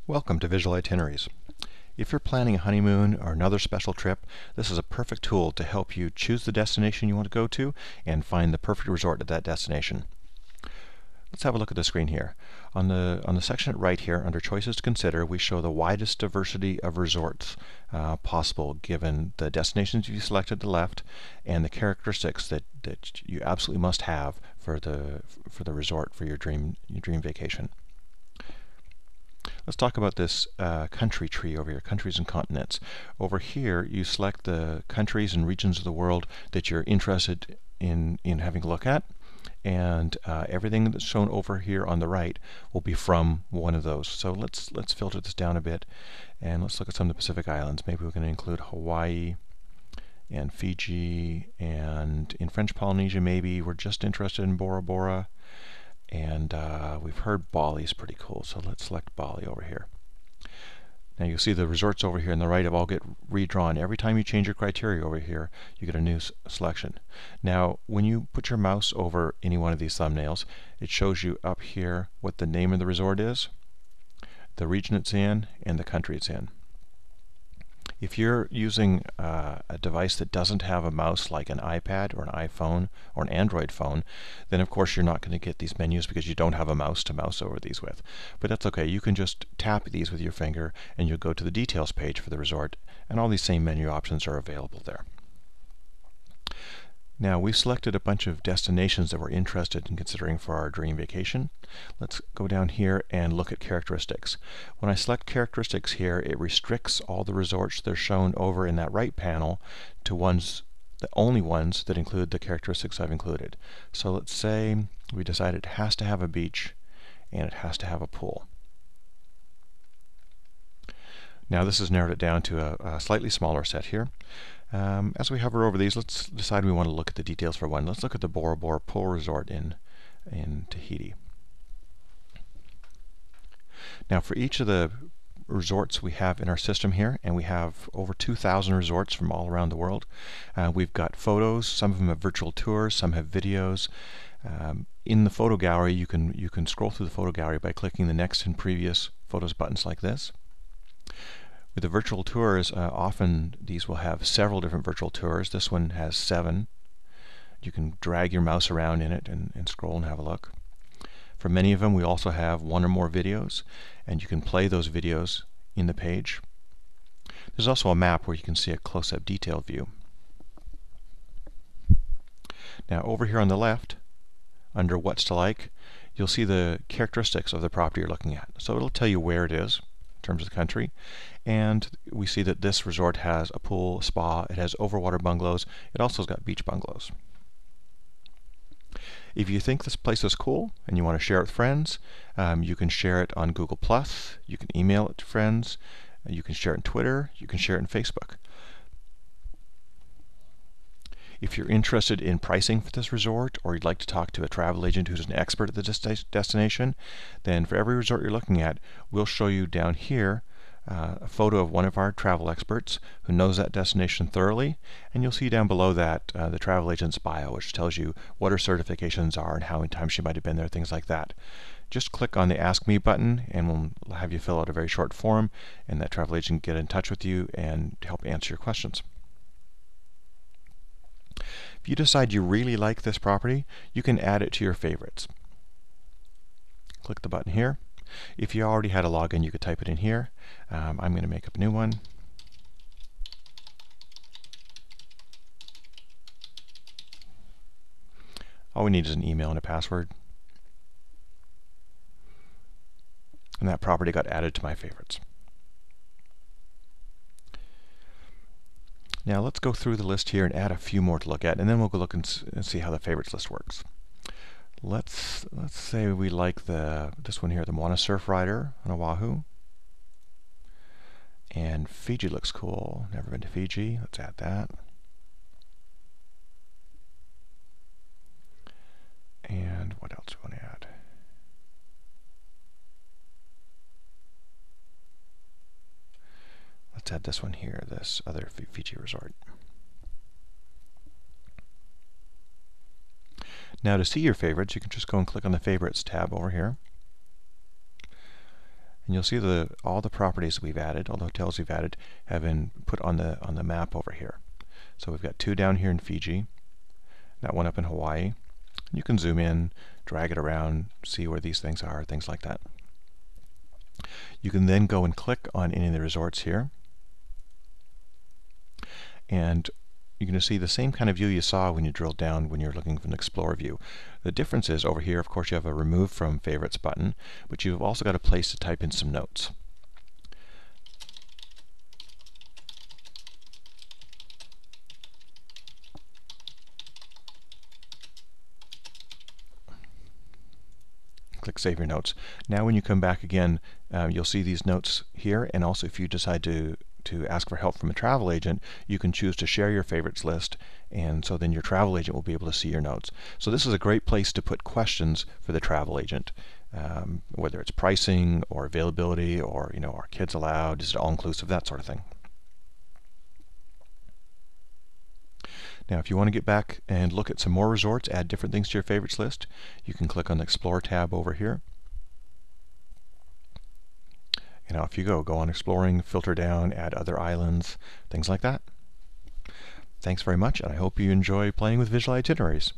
Welcome to Visual Itineraries. If you're planning a honeymoon or another special trip, this is a perfect tool to help you choose the destination you want to go to and find the perfect resort at that destination. Let's have a look at the screen here. On the section at right here, under Choices to Consider, we show the widest diversity of resorts possible given the destinations you selected at the left and the characteristics that you absolutely must have for the resort for your dream vacation. Let's talk about this country tree over here, countries and continents. Over here, you select the countries and regions of the world that you're interested in having a look at, and everything that's shown over here on the right will be from one of those. So let's filter this down a bit, and let's look at some of the Pacific Islands. Maybe we're going to include Hawaii and Fiji, and in French Polynesia maybe we're just interested in Bora Bora. And we've heard Bali is pretty cool, so let's select Bali over here. Now you'll see the resorts over here on the right have all get redrawn. Every time you change your criteria over here, you get a new selection. Now, when you put your mouse over any one of these thumbnails, it shows you up here what the name of the resort is, the region it's in, and the country it's in. If you're using a device that doesn't have a mouse like an iPad or an iPhone or an Android phone, then of course you're not going to get these menus because you don't have a mouse to mouse over these with. But that's okay. You can just tap these with your finger and you'll go to the details page for the resort, and all these same menu options are available there. Now, we've selected a bunch of destinations that we're interested in considering for our dream vacation. Let's go down here and look at characteristics. When I select characteristics here, it restricts all the resorts that are shown over in that right panel to the only ones that include the characteristics I've included. So let's say we decide it has to have a beach and it has to have a pool. Now this has narrowed it down to a slightly smaller set here. As we hover over these, let's decide we want to look at the details for one. Let's look at the Bora Bora Pool Resort in Tahiti. Now for each of the resorts we have in our system here, and we have over 2,000 resorts from all around the world, we've got photos. Some of them have virtual tours, some have videos. In the photo gallery, you can scroll through the photo gallery by clicking the next and previous photos buttons like this. With the virtual tours, often these will have several different virtual tours. This one has 7. You can drag your mouse around in it and scroll and have a look. For many of them, we also have 1 or more videos, and you can play those videos in the page. There's also a map where you can see a close-up detailed view. Now over here on the left, under What's to Like, you'll see the characteristics of the property you're looking at. So it'll tell you where it is in terms of the country, and we see that this resort has a pool, a spa, it has overwater bungalows, it also has got beach bungalows. If you think this place is cool and you want to share it with friends, you can share it on Google+, you can email it to friends, you can share it on Twitter, you can share it on Facebook. If you're interested in pricing for this resort, or you'd like to talk to a travel agent who's an expert at the destination, then for every resort you're looking at, we'll show you down here a photo of one of our travel experts who knows that destination thoroughly, and you'll see down below that the travel agent's bio, which tells you what her certifications are and how many times she might have been there, things like that. Just click on the Ask Me button and we'll have you fill out a very short form, and that travel agent can get in touch with you and help answer your questions. If you decide you really like this property, you can add it to your favorites. Click the button here. If you already had a login, you could type it in here. I'm going to make up a new one. All we need is an email and a password. And that property got added to my favorites. Now let's go through the list here and add a few more to look at, and then we'll go look and see how the favorites list works. Let's say we like this one here, the Moana Surf Rider on Oahu. And Fiji looks cool. Never been to Fiji. Let's add that. And what else do we want to add? Let's add this one here, this other Fiji resort. Now to see your favorites, you can just go and click on the Favorites tab over here. And you'll see all the properties we've added, all the hotels we've added, have been put on the map over here. So we've got 2 down here in Fiji, that one up in Hawaii. You can zoom in, drag it around, see where these things are, things like that. You can then go and click on any of the resorts here, and you're going to see the same kind of view you saw when you drilled down when you're looking from the Explorer view. The difference is over here, of course, you have a Remove from Favorites button, but you've also got a place to type in some notes. Click Save Your Notes. Now when you come back again, you'll see these notes here, and also if you decide to ask for help from a travel agent, you can choose to share your favorites list, and so then your travel agent will be able to see your notes. So this is a great place to put questions for the travel agent, whether it's pricing or availability, or are kids allowed, is it all-inclusive, that sort of thing. Now if you want to get back and look at some more resorts, add different things to your favorites list, you can click on the Explore tab over here. And off you go on exploring, filter down, add other islands, things like that. Thanks very much, and I hope you enjoy playing with Visual Itineraries.